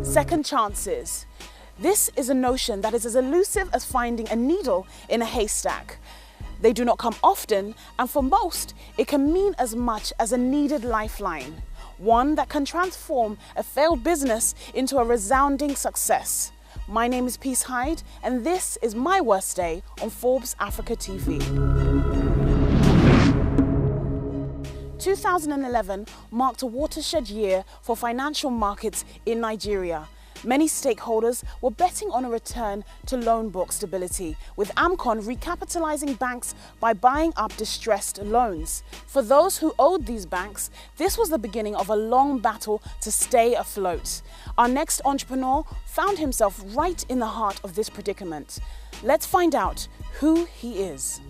second chances. This is a notion that is as elusive as finding a needle in a haystack. They do not come often, and for most, it can mean as much as a needed lifeline, one that can transform a failed business into a resounding success. My name is Hyde, and this is My Worst Day on Forbes Africa TV. 2011 marked a watershed year for financial markets in Nigeria. Many stakeholders were betting on a return to loan book stability, with AMCON recapitalizing banks by buying up distressed loans. For those who owed these banks, this was the beginning of a long battle to stay afloat. Our next entrepreneur found himself right in the heart of this predicament. Let's find out who he is.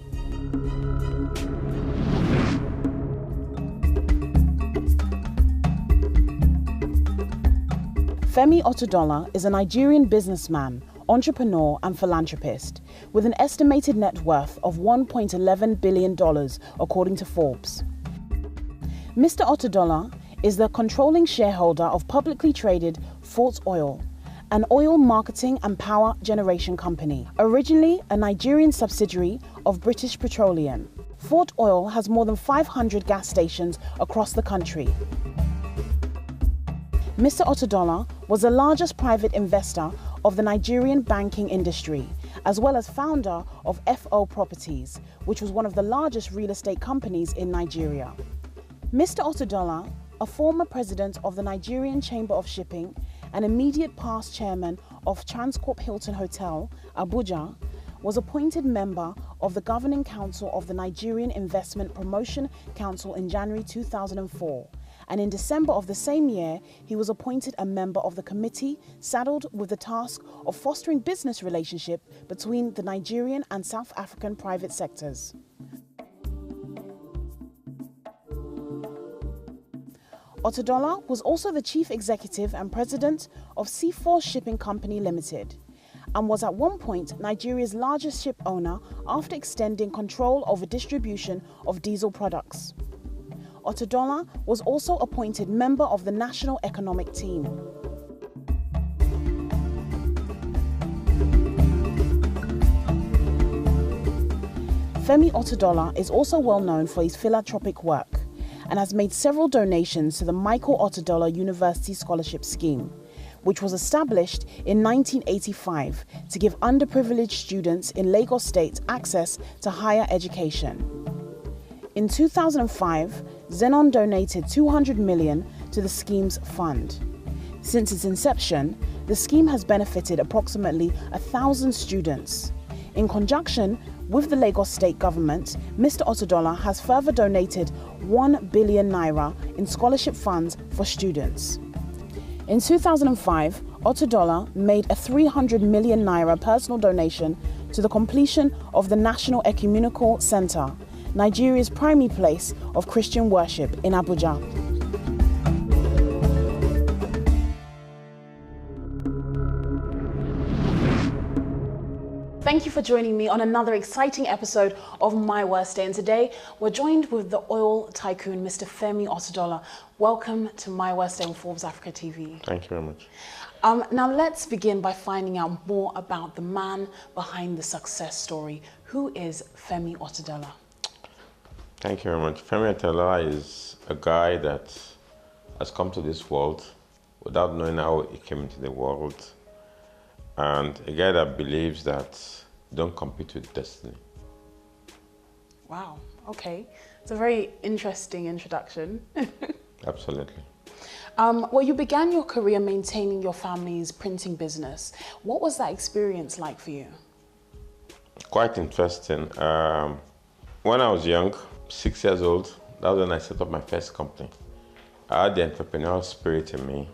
Femi Otedola is a Nigerian businessman, entrepreneur and philanthropist with an estimated net worth of $1.11 billion according to Forbes. Mr. Otedola is the controlling shareholder of publicly traded Fort Oil, an oil marketing and power generation company, originally a Nigerian subsidiary of British Petroleum. Fort Oil has more than 500 gas stations across the country. Mr. Otedola was the largest private investor of the Nigerian banking industry, as well as founder of FO Properties, which was one of the largest real estate companies in Nigeria. Mr. Otedola, a former president of the Nigerian Chamber of Shipping and immediate past chairman of Transcorp Hilton Hotel, Abuja, was appointed member of the Governing Council of the Nigerian Investment Promotion Council in January 2004. And in December of the same year, he was appointed a member of the committee saddled with the task of fostering business relationship between the Nigerian and South African private sectors. Otedola was also the chief executive and president of C4 Shipping Company Limited, and was at one point Nigeria's largest ship owner after extending control over distribution of diesel products. Otedola was also appointed member of the National Economic Team. Femi Otedola is also well known for his philanthropic work and has made several donations to the Michael Otedola University Scholarship Scheme, which was established in 1985 to give underprivileged students in Lagos State access to higher education. In 2005, Zenon donated $200 million to the scheme's fund. Since its inception, the scheme has benefited approximately 1,000 students. In conjunction with the Lagos State government, Mr. Otedola has further donated 1 billion naira in scholarship funds for students. In 2005, Otedola made a 300 million naira personal donation to the completion of the National Ecumenical Center, Nigeria's primary place of Christian worship in Abuja. Thank you for joining me on another exciting episode of My Worst Day. And today we're joined with the oil tycoon, Mr. Femi Otedola. Welcome to My Worst Day on Forbes Africa TV. Thank you very much. Now let's begin by finding out more about the man behind the success story. Who is Femi Otedola? Thank you very much. Femi Otedola is a guy that has come to this world without knowing how he came into the world, and a guy that believes that don't compete with destiny. Wow, okay. It's a very interesting introduction. Absolutely. Well, you began your career maintaining your family's printing business. What was that experience like for you? Quite interesting. When I was young, 6 years old, that was when I set up my first company. I had the entrepreneurial spirit in me,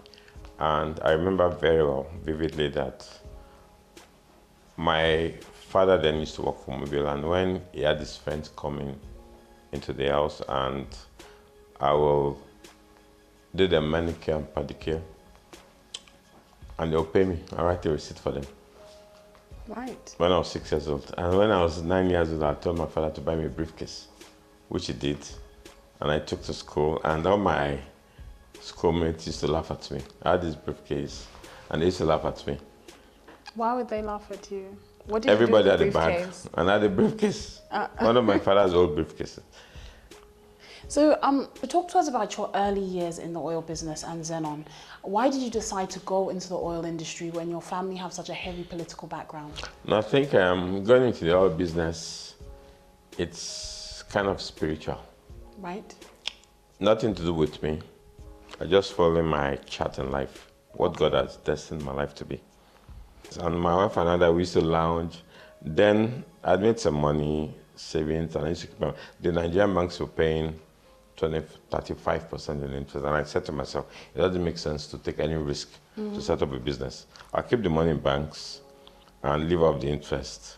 and I remember very well, vividly, that my father then used to work for Mogul, and when he had his friends coming into the house, and I will do the manicure and pedicure, and they'll pay me. I write a receipt for them. Right. When I was 6 years old. And when I was 9 years old, I told my father to buy me a briefcase, which he did. And I took to school, and all my schoolmates used to laugh at me. I had this briefcase, And they used to laugh at me. Why would they laugh at you? What did Everybody you do had with a the bag, briefcase? and I had a briefcase. One of my father's old briefcases. So talk to us about your early years in the oil business and Xenon. Why did you decide to go into the oil industry when your family have such a heavy political background? No, I think going into the oil business, it's kind of spiritual. Right? Nothing to do with me. I just follow my chart in life, what God has destined my life to be. And my wife and I, we used to lounge. Then I made some money, savings, and I used to keep the Nigerian banks were paying 35% in interest. And I said to myself, it doesn't make sense to take any risk to set up a business. I'll keep the money in banks and live off the interest.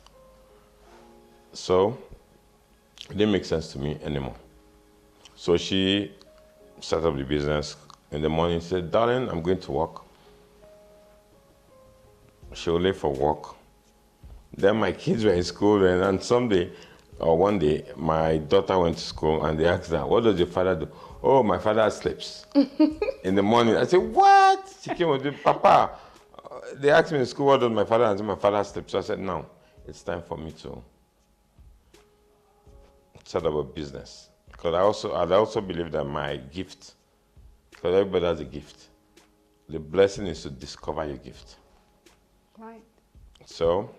So it didn't make sense to me anymore. So she set up the business. In the morning, she said, darling, I'm going to work. She will leave for work. Then my kids were in school, and on Sunday, or one day, my daughter went to school, and they asked her, what does your father do? Oh, my father sleeps. In the morning, I said, what? She came with me, Papa. They asked me in school, what does my father do? And my father sleeps. So I said, no, it's time for me to set up a business. Because I also believe that my gift, because everybody has a gift, the blessing is to discover your gift. Right. So,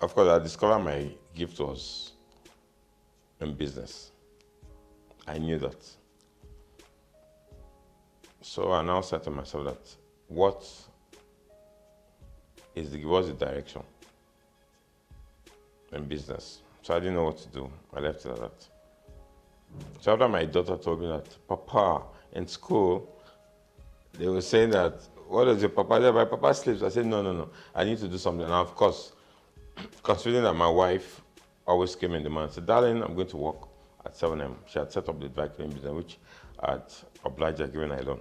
of course, I discovered my gift was in business. I knew that. So I now said to myself that what's the direction in business? So I didn't know what to do. I left it at that. So after my daughter told me that, Papa, in school, they were saying that, what does your papa do? My papa sleeps. I said, no. I need to do something. And of course, considering that my wife always came in the morning, I said, darling, I'm going to work at 7 a.m. She had set up the dry cleaning business, which I had obliged her, giving her a loan.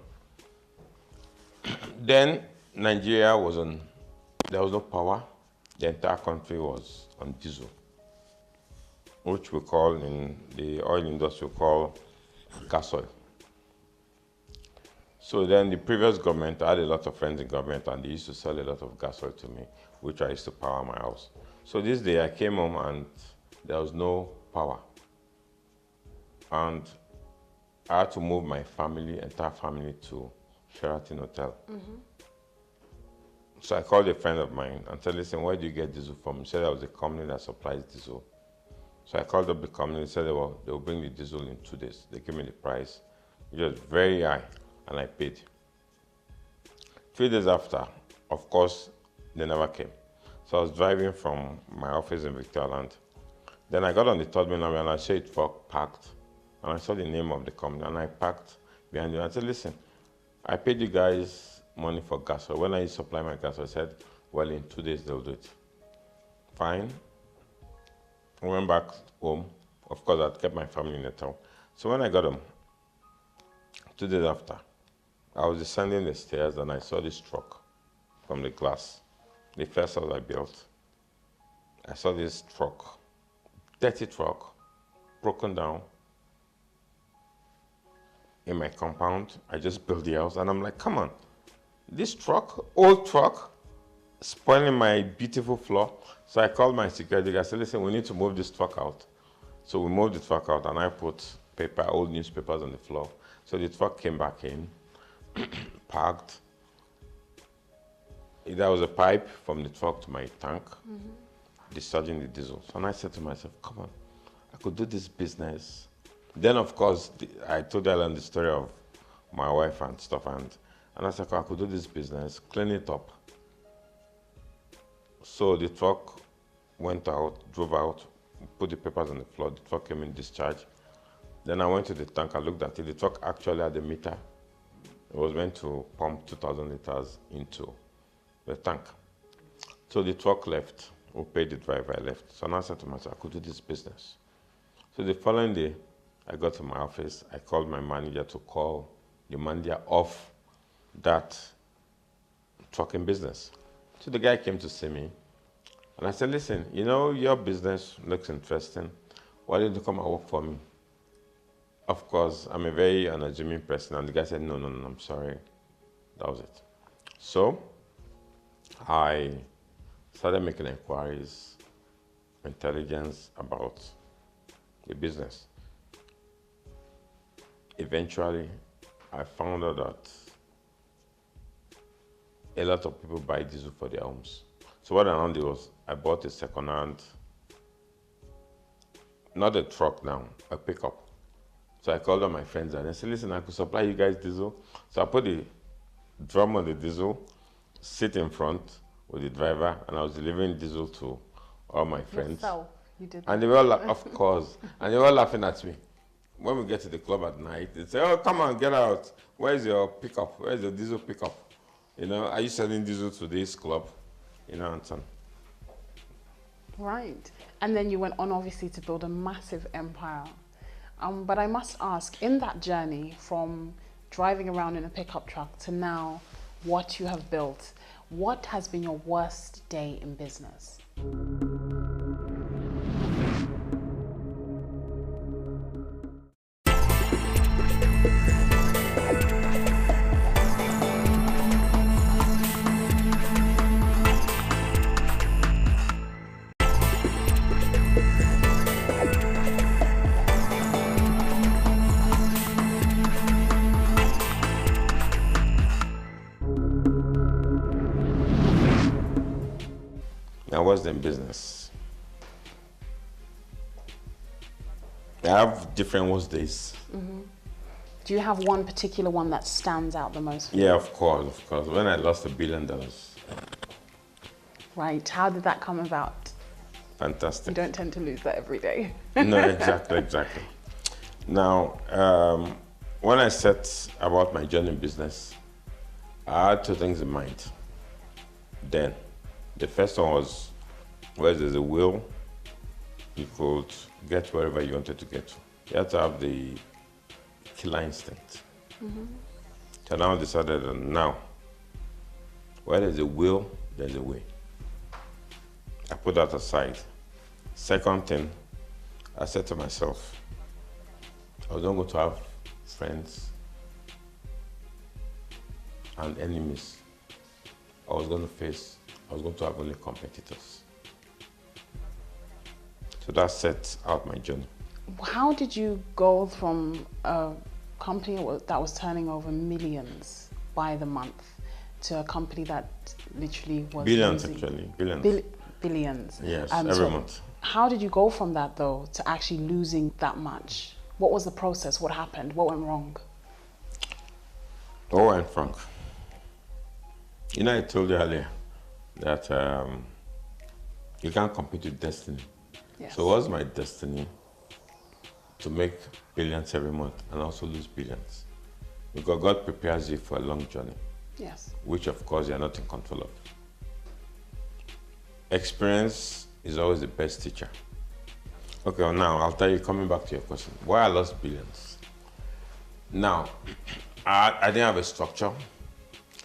Then Nigeria there was no power. The entire country was on diesel, which we call in the oil industry, we call gas oil. So then the previous government, I had a lot of friends in government, and they used to sell a lot of gas oil to me, which I used to power my house. So this day I came home and there was no power. And I had to move my entire family to Sheraton Hotel. So I called a friend of mine and said, listen, where do you get diesel from? He said there was a company that supplies diesel. So I called up the company and said, well, they will bring the diesel in 2 days. They gave me the price, which was very high, and I paid. 3 days after, of course, they never came. So I was driving from my office in Victoria Land. Then I got on the third main line and I saw it parked. And I saw the name of the company and I parked behind it. I said, listen, I paid you guys money for gas oil. When I supply my gas oil, I said, well, in 2 days they'll do it. Fine. I went back home. Of course, I'd kept my family in the town. So when I got home, 2 days after, I was descending the stairs and I saw this truck from the glass. The first house I built, I saw this truck, dirty truck, broken down in my compound. I just built the house and I'm like, come on, this truck, old truck, spoiling my beautiful floor. So I called my security guy. I said, listen, we need to move this truck out. So we moved the truck out and I put old newspapers on the floor. So the truck came back in, parked. There was a pipe from the truck to my tank, discharging the diesel. So I said to myself, come on, I could do this business. Then, of course, I told Ellen the story of my wife and stuff. And I said, I could do this business, clean it up. So the truck went out, drove out, put the papers on the floor. The truck came in discharge. Then I went to the tank, I looked at it. The truck actually had a meter. It was meant to pump 2,000 liters into the tank. So the truck left. We paid the driver, I left. So now I said to myself, I could do this business. So the following day, I got to my office. I called my manager to call the manager off that trucking business. So the guy came to see me. And I said, listen, you know, your business looks interesting. Why don't you come and work for me? Of course, I'm a very unassuming person. And the guy said, no, I'm sorry. That was it. So I started making inquiries, intelligence about the business. Eventually, I found out that a lot of people buy diesel for their homes. So what I did was I bought a second-hand, not a truck now, a pickup. So I called all my friends and I said, listen, I could supply you guys diesel. So I put the drum on the diesel, sit in front with the driver, and I was delivering diesel to all my friends. Yourself, you did that. And they were all, of course, and they were all laughing at me. When we get to the club at night, they say, oh, come on, get out. Where's your pickup? Where's your diesel pickup? You know, are you selling diesel to this club? You know, and so on. Right. And then you went on, obviously, to build a massive empire. But I must ask, in that journey from driving around in a pickup truck to now what you have built, what has been your worst day in business? Now, what's in business? I have different worst days. Do you have one particular one that stands out the most? Yeah, of course, of course. When I lost $1 billion. Right. How did that come about? You Fantastic. don't tend to lose that every day. No, exactly. Now, when I set about my journey in business, I had two things in mind. Then, the first one was, where there's a will, you could get wherever you wanted to get to. You have to have the killer instinct. So now I decided that now, where there's a will, there's a way. I put that aside. Second thing, I said to myself, I was not going to have friends and enemies. I was going to have only competitors. So that set out my journey. How did you go from a company that was turning over millions by the month to a company that literally was Billions, losing actually, billions. Billions? Yes, every month. How did you go from that, though, to actually losing that much? What was the process? What happened? What went wrong? What went wrong? You know, I told you earlier that you can't compete with destiny. Yes. So what's my destiny? To make billions every month and also lose billions. Because God prepares you for a long journey. Yes. Which of course you're not in control of. Experience is always the best teacher. Okay, well now I'll tell you, coming back to your question, why I lost billions. Now, I didn't have a structure.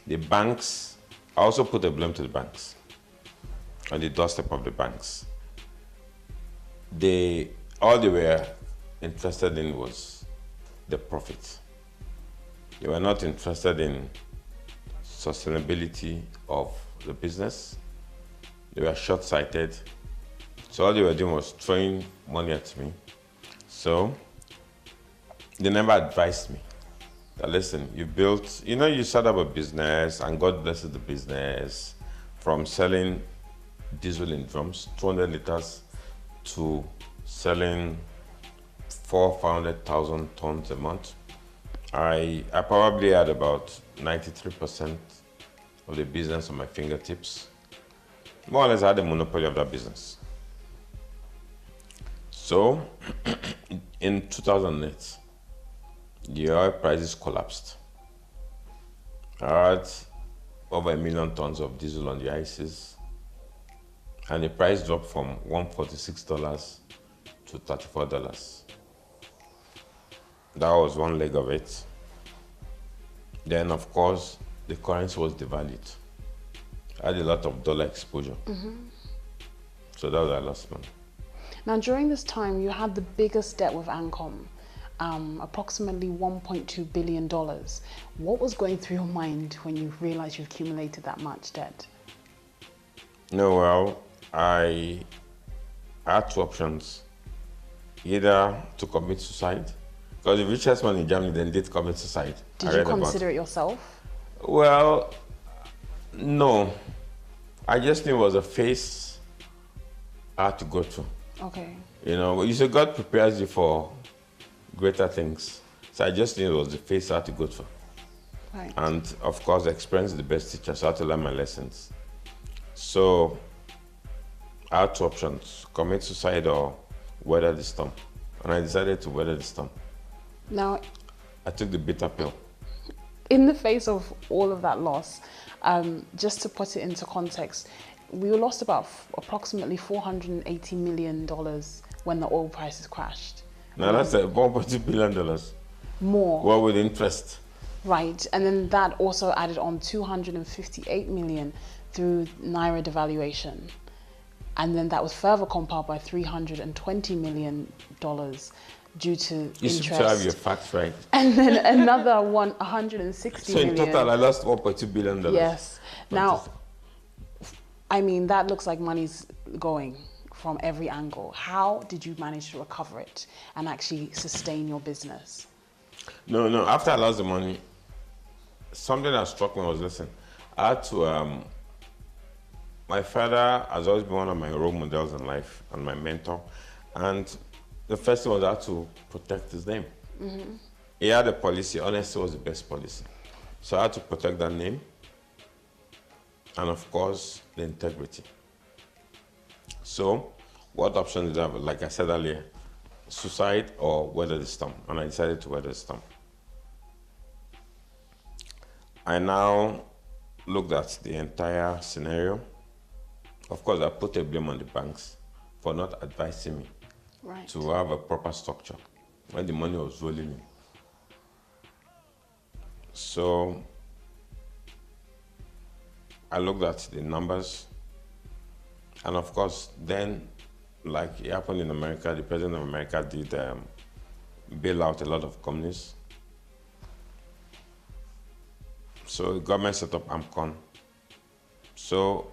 The banks, I also put the blame to the banks, on the doorstep of the banks. All they were interested in was the profit. They were not interested in sustainability of the business. They were short-sighted. So all they were doing was throwing money at me. So they never advised me that, listen, you start up a business and God blesses the business from selling diesel in drums, 200 liters, to selling 400,000 tons a month. I probably had about 93% of the business on my fingertips. More or less, I had the monopoly of that business. So, in 2008, the oil prices collapsed. I had over 1 million tons of diesel on the ICs, and the price dropped from $146 to $34. That was one leg of it. Then, of course, the currency was devalued. I had a lot of dollar exposure. So that was I lost money. Now, during this time, you had the biggest debt with Ancom. approximately $1.2 billion. What was going through your mind when you realized you accumulated that much debt? No, well, I had two options. Either to commit suicide, because the richest man in Germany then did commit suicide. Did you consider it yourself? Well, no. I just knew it was a phase I had to go through. Okay. You know, you say God prepares you for greater things. So I just knew it was the phase I had to go through. Right. And of course, experience is the best teacher, so I had to learn my lessons. So I had two options, commit suicide or weather the storm. And I decided to weather the storm. Now, I took the bitter pill. in the face of all of that loss, just to put it into context, we lost about approximately $480 million when the oil prices crashed. Now that's $1.2 billion. More. Well, with interest. Right, and then that also added on 258 million through Naira devaluation. And then that was further compounded by $320 million due to You interest. should have your facts right. And then another 160 So in million. total, I lost $1.2 billion. Yes. Now, I mean, that looks like money's going from every angle. How did you manage to recover it and actually sustain your business? No. After I lost the money, something that struck me was, listen, I had to, my father has always been one of my role models in life and my mentor. And the first thing was I had to protect his name. Mm-hmm. He had a policy, honesty was the best policy. So I had to protect that name. And of course, the integrity. So, what option did I have? Like I said earlier, suicide or weather the storm. And I decided to weather the storm. I now looked at the entire scenario. Of course, I put a blame on the banks for not advising me to have a proper structure when the money was rolling in. So I looked at the numbers, and of course, then, like it happened in America, the president of America did bail out a lot of companies. So the government set up AMCON. So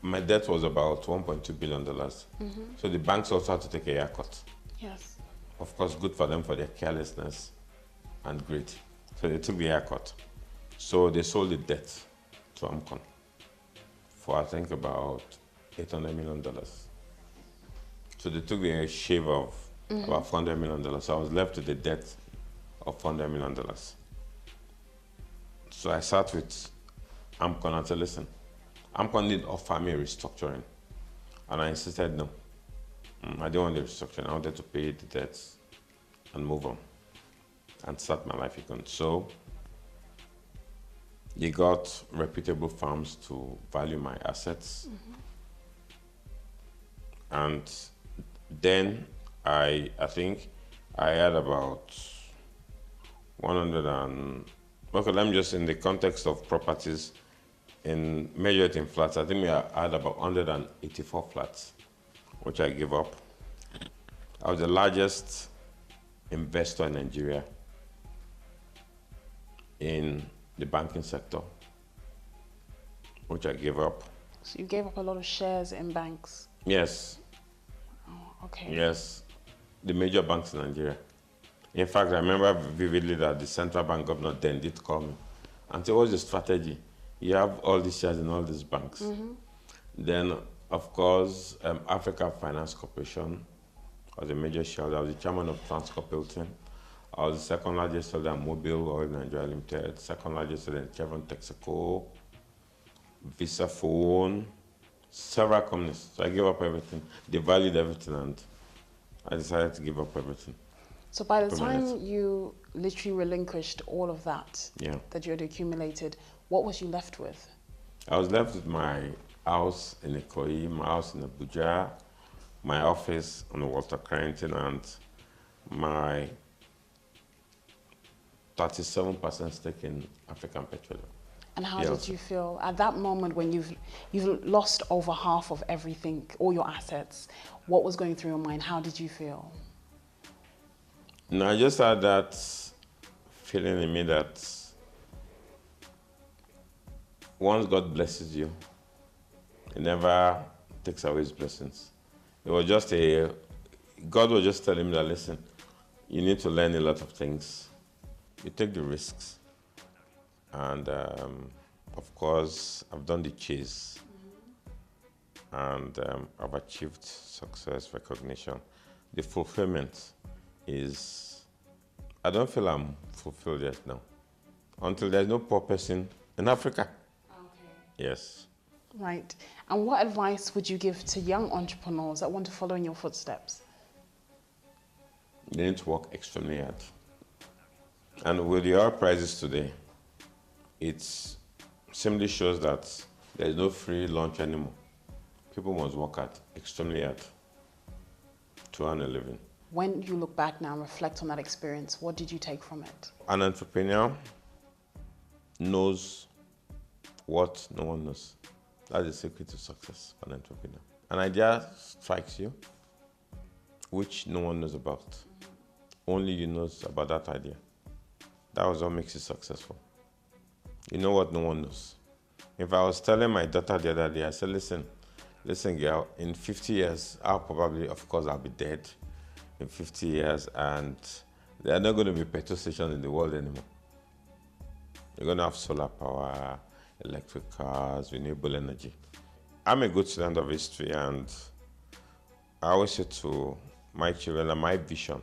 my debt was about $1.2 billion. Mm-hmm. So the banks also had to take a haircut. Yes. Of course, good for them for their carelessness and greed. So they took the haircut. So they sold the debt to AMCON for, I think, about $800 million. So they took the shave of about $400 million. So I was left with the debt of $400 million. So I sat with AMCON and said, listen, AMCON did offer me restructuring. And I insisted, no. I didn't want the restructuring. I wanted to pay the debts and move on and start my life again. So they got reputable firms to value my assets. And then I think I had about 100 and, okay, let me just, in the context of properties, in measured in flats, I think we had about 184 flats, which I gave up. I was the largest investor in Nigeria in the banking sector, which I gave up. So you gave up a lot of shares in banks? Yes. Oh, okay. Yes, the major banks in Nigeria. In fact, I remember vividly that the central bank governor then did call me and said, what's the strategy? You have all these shares in all these banks. Then, of course, Africa Finance Corporation was a major shareholder. I was the chairman of Transcorp Hilton. I was the second largest shareholder in Mogul, Oil Nigeria Limited, second largest shareholder in Chevron Texaco, Visa Phone, several companies. So I gave up everything. They valued everything, and I decided to give up everything. So by the time you literally relinquished all of that that you had accumulated, what was you left with? I was left with my house in Ikoyi, my house in Abuja, my office on Walter Carrington, and my 37% stake in African Petroleum. And how did you feel at that moment when you've lost over half of everything, all your assets? What was going through your mind? How did you feel? No, I just had that feeling in me that once God blesses you, He never takes away His blessings. It was just God was just telling me that, listen, you need to learn a lot of things. You take the risks. And of course, I've done the chase. And I've achieved success, recognition. The fulfillment is, I don't feel I'm fulfilled yet now. Until there's no poor person in Africa. Okay. Yes. Right. And what advice would you give to young entrepreneurs that want to follow in your footsteps? They need to work extremely hard. And with the oil prices today, it simply shows that there's no free lunch anymore. People must work hard, extremely hard, to earn a living. When you look back now and reflect on that experience, what did you take from it? An entrepreneur knows what no one knows. That's the secret to success for an entrepreneur. An idea strikes you, which no one knows about. Only you know about that idea. That was what makes it successful. You know what no one knows. If I was telling my daughter the other day, I said, listen girl, in 50 years, of course I'll be dead in 50 years, and there are not going to be petrol stations in the world anymore. You're going to have solar power, electric cars, renewable energy. I'm a good student of history, and I always say to my children that my vision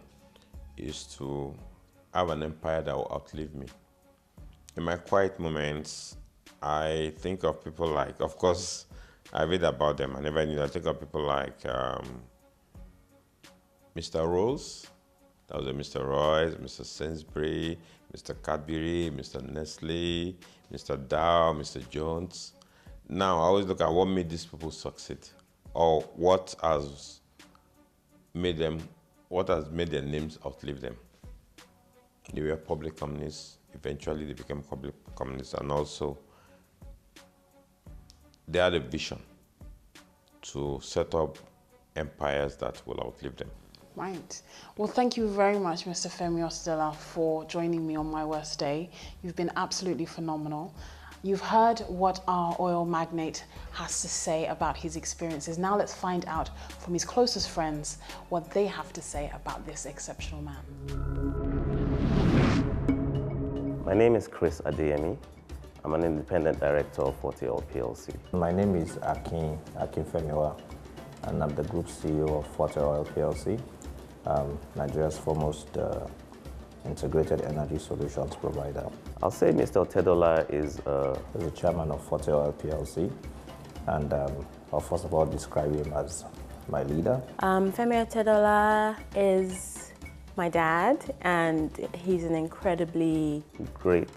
is to have an empire that will outlive me. In my quiet moments, I think of people like, of course, I read about them. I never knew. I think of people like Mr. Rolls. That was a Mr. Royce, Mr. Sainsbury, Mr. Cadbury, Mr. Nestle, Mr. Dow, Mr. Jones. Now, I always look at what made these people succeed, or what has made their names outlive them. They were public companies. Eventually, they became public companies, and also they had a vision to set up empires that will outlive them. Right. Well, thank you very much, Mr. Femi Otedola, for joining me on my worst day. You've been absolutely phenomenal. You've heard what our oil magnate has to say about his experiences. Now let's find out from his closest friends what they have to say about this exceptional man. My name is Chris Adeyemi. I'm an independent director of Forte Oil PLC. My name is Akin Femi, and I'm the group CEO of Forte Oil PLC, Nigeria's foremost integrated energy solutions provider. I'll say Mr. Otedola is the chairman of Forte Oil PLC, and I'll first of all describe him as my leader. Femi Otedola is my dad, and he's an incredibly great.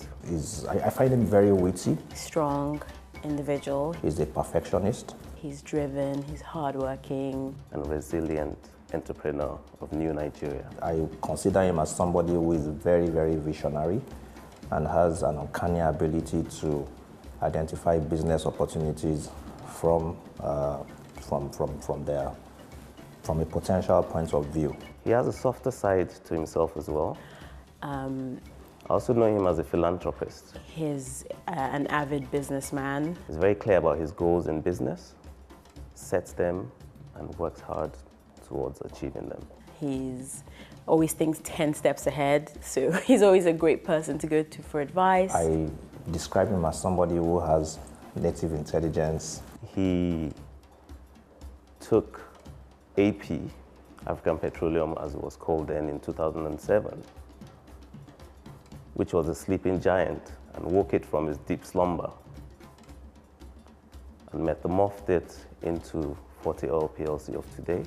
I find him very witty. Strong individual. He's a perfectionist. He's driven, he's hardworking. And resilient entrepreneur of New Nigeria. I consider him as somebody who is very, very visionary and has an uncanny ability to identify business opportunities from a potential point of view. He has a softer side to himself as well. I also know him as a philanthropist. He's an avid businessman. He's very clear about his goals in business, sets them, and works hard towards achieving them. He's always thinks 10 steps ahead, so he's always a great person to go to for advice. I describe him as somebody who has native intelligence. He took AP, African Petroleum as it was called then, in 2007, which was a sleeping giant, and woke it from its deep slumber and metamorphed it into Forte Oil PLC of today,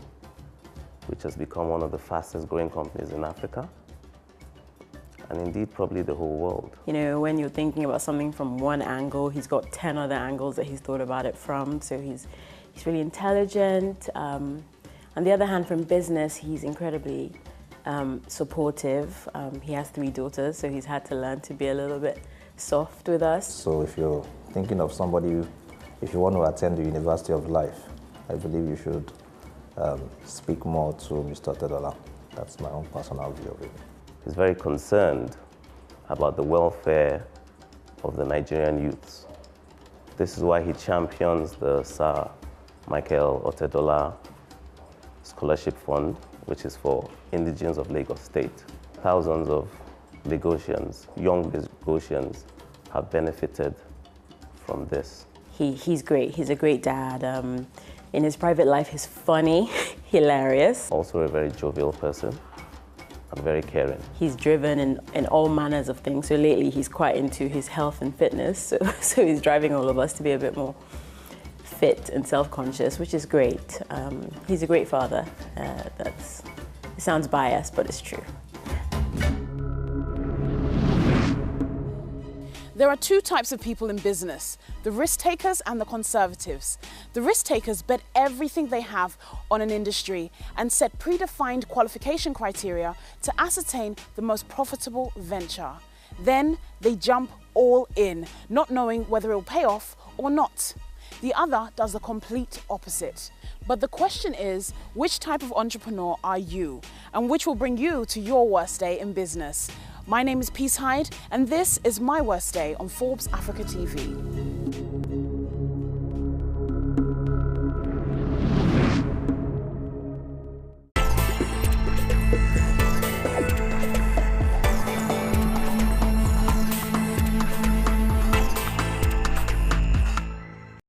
which has become one of the fastest growing companies in Africa, and indeed probably the whole world. You know, when you're thinking about something from one angle, he's got 10 other angles that he's thought about it from, so he's really intelligent. On the other hand, from business, he's incredibly supportive. He has 3 daughters, so he's had to learn to be a little bit soft with us. So if you're thinking of somebody, if you want to attend the University of Life, I believe you should speak more to Mr. Otedola. That's my own personal view of it. He's very concerned about the welfare of the Nigerian youths. This is why he champions the Sir Michael Otedola Scholarship Fund, which is for indigenes of Lagos State. Thousands of Lagosians, young Lagosians, have benefited from this. He's great. He's a great dad. In his private life, he's funny, hilarious. Also a very jovial person and very caring. He's driven in all manners of things. So lately, he's quite into his health and fitness. So he's driving all of us to be a bit more fit and self-conscious, which is great. He's a great father. It sounds biased, but it's true. There are two types of people in business, the risk takers and the conservatives. The risk takers bet everything they have on an industry and set predefined qualification criteria to ascertain the most profitable venture. Then they jump all in, not knowing whether it will pay off or not. The other does the complete opposite. But the question is, which type of entrepreneur are you? And which will bring you to your worst day in business? My name is Hyde, and this is my worst day on Forbes Africa TV.